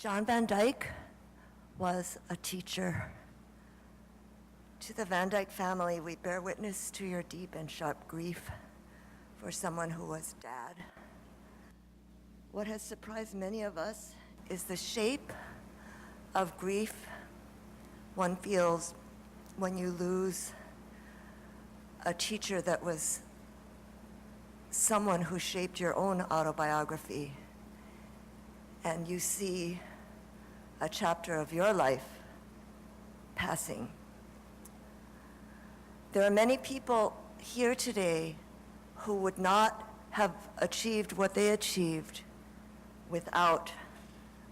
John Van Dyke was a teacher. To the Van Dyke family, we bear witness to your deep and sharp grief for someone who was dad. What has surprised many of us is the shape of grief one feels when you lose a teacher that was someone who shaped your own autobiography, and you see a chapter of your life passing. There are many people here today who would not have achieved what they achieved without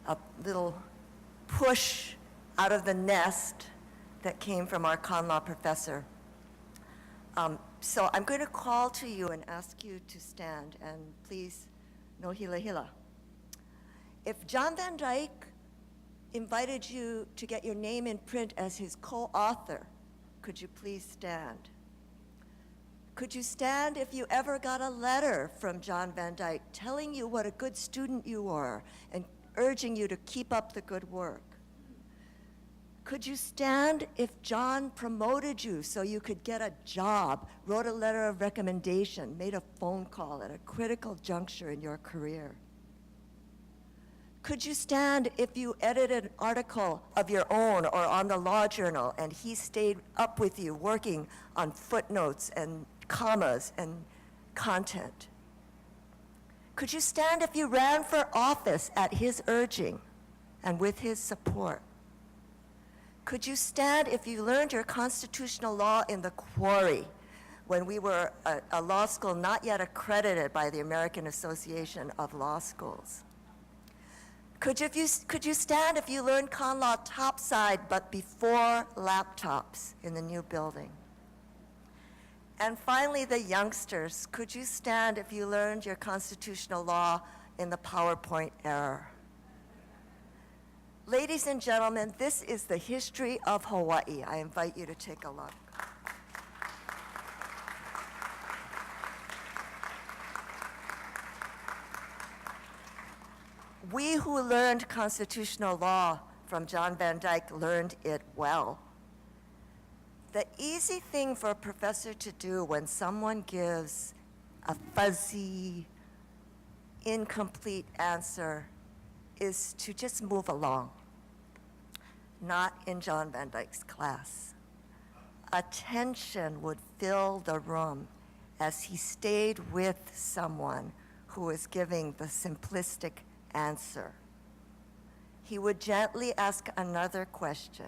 a little push out of the nest that came from our con law professor. So I'm going to call to you and ask you to stand, and please, no hila hila. If John Van Dyke invited you to get your name in print as his co-author, could you please stand? Could you stand if you ever got a letter from John Van Dyke telling you what a good student you were and urging you to keep up the good work? Could you stand if John promoted you so you could get a job, wrote a letter of recommendation, made a phone call at a critical juncture in your career? Could you stand if you edited an article of your own or on the Law Journal and he stayed up with you working on footnotes and commas and content? Could you stand if you ran for office at his urging and with his support? Could you stand if you learned your constitutional law in the quarry when we were a law school not yet accredited by the American Association of Law Schools? Could you stand if you learned con law topside but before laptops in the new building? And finally, the youngsters, could you stand if you learned your constitutional law in the PowerPoint era? Ladies and gentlemen, this is the history of Hawaii. I invite you to take a look. We who learned constitutional law from John Van Dyke learned it well. The easy thing for a professor to do when someone gives a fuzzy, incomplete answer is to just move along. Not in John Van Dyke's class. Attention would fill the room as he stayed with someone who was giving the simplistic answer. He would gently ask another question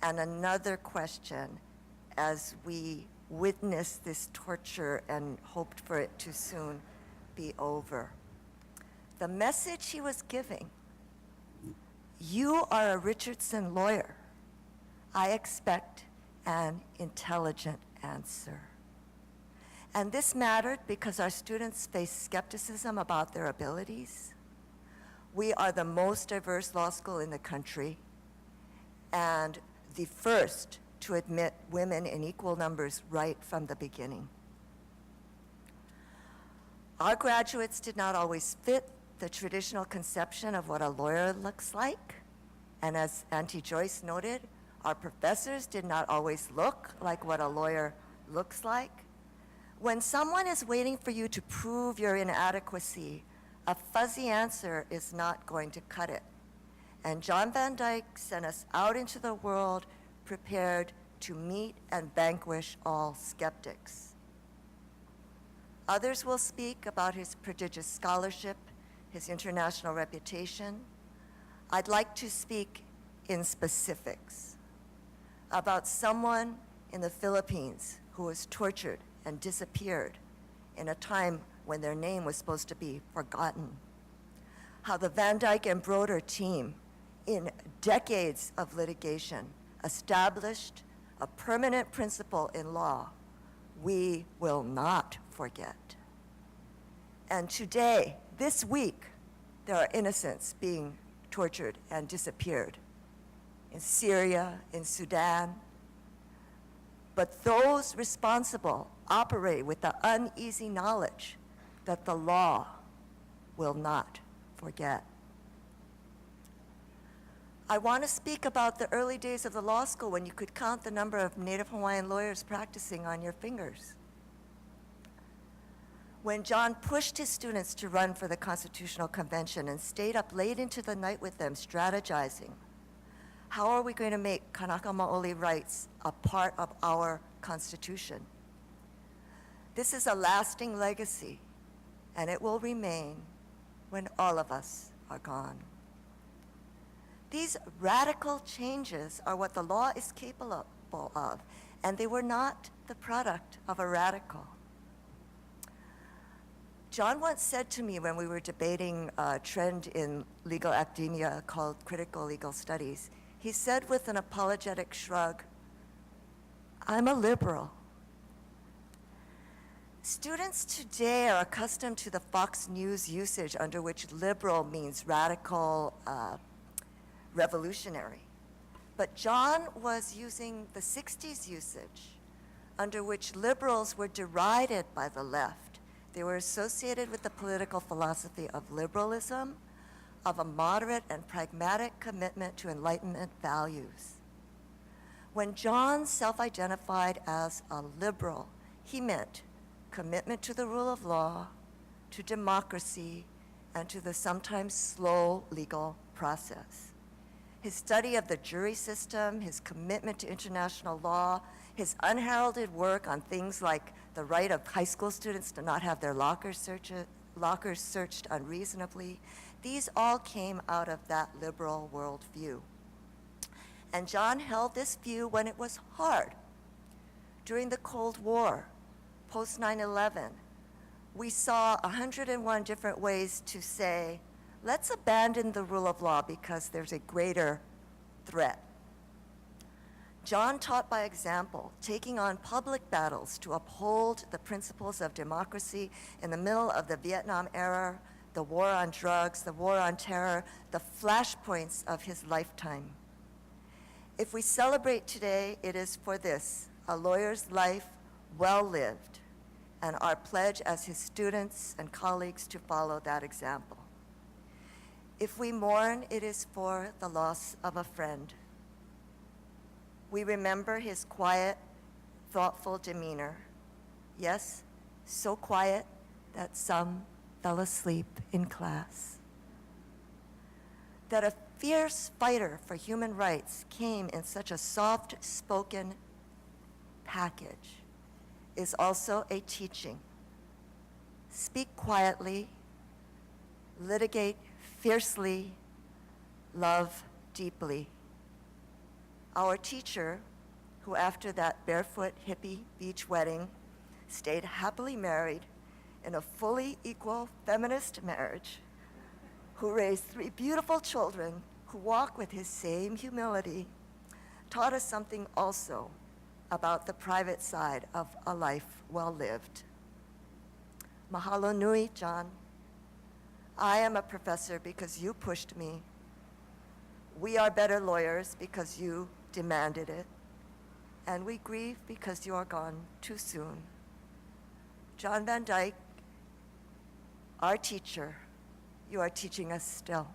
and another question as we witnessed this torture and hoped for it to soon be over. The message he was giving: you are a Richardson lawyer. I expect an intelligent answer. And this mattered because our students face skepticism about their abilities. We are the most diverse law school in the country and the first to admit women in equal numbers right from the beginning. Our graduates did not always fit the traditional conception of what a lawyer looks like. And as Auntie Joyce noted, our professors did not always look like what a lawyer looks like. When someone is waiting for you to prove your inadequacy, a fuzzy answer is not going to cut it. And John Van Dyke sent us out into the world prepared to meet and vanquish all skeptics. Others will speak about his prodigious scholarship, his international reputation. I'd like to speak in specifics about someone in the Philippines who was tortured and disappeared in a time when their name was supposed to be forgotten. How the Van Dyke and Broder team, in decades of litigation, established a permanent principle in law: we will not forget. And today, this week, there are innocents being tortured and disappeared in Syria, in Sudan. But those responsible operate with the uneasy knowledge that the law will not forget. I want to speak about the early days of the law school when you could count the number of Native Hawaiian lawyers practicing on your fingers. When John pushed his students to run for the Constitutional Convention and stayed up late into the night with them strategizing, how are we going to make Kanaka Maoli rights a part of our Constitution? This is a lasting legacy, and it will remain when all of us are gone. These radical changes are what the law is capable of, and they were not the product of a radical. John once said to me when we were debating a trend in legal academia called critical legal studies, he said with an apologetic shrug, "I'm a liberal." Students today are accustomed to the Fox News usage under which liberal means radical, revolutionary. But John was using the 60s usage under which liberals were derided by the left. They were associated with the political philosophy of liberalism, of a moderate and pragmatic commitment to Enlightenment values. When John self-identified as a liberal, he meant commitment to the rule of law, to democracy, and to the sometimes slow legal process. His study of the jury system, his commitment to international law, his unheralded work on things like the right of high school students to not have their lockers searched unreasonably, these all came out of that liberal worldview. And John held this view when it was hard. During the Cold War, post 9/11, we saw 101 different ways to say, let's abandon the rule of law because there's a greater threat. John taught by example, taking on public battles to uphold the principles of democracy in the middle of the Vietnam era, the war on drugs, the war on terror, the flashpoints of his lifetime. If we celebrate today, it is for this, a lawyer's life well lived, and our pledge as his students and colleagues to follow that example. If we mourn, it is for the loss of a friend. We remember his quiet, thoughtful demeanor. Yes, so quiet that some fell asleep in class. That a fierce fighter for human rights came in such a soft-spoken package is also a teaching. Speak quietly, litigate fiercely, love deeply. Our teacher, who after that barefoot hippie beach wedding stayed happily married in a fully equal feminist marriage, who raised 3 beautiful children who walk with his same humility, taught us something also about the private side of a life well lived. Mahalo nui, John. I am a professor because you pushed me. We are better lawyers because you demanded it. And we grieve because you are gone too soon. John Van Dyke, our teacher, you are teaching us still.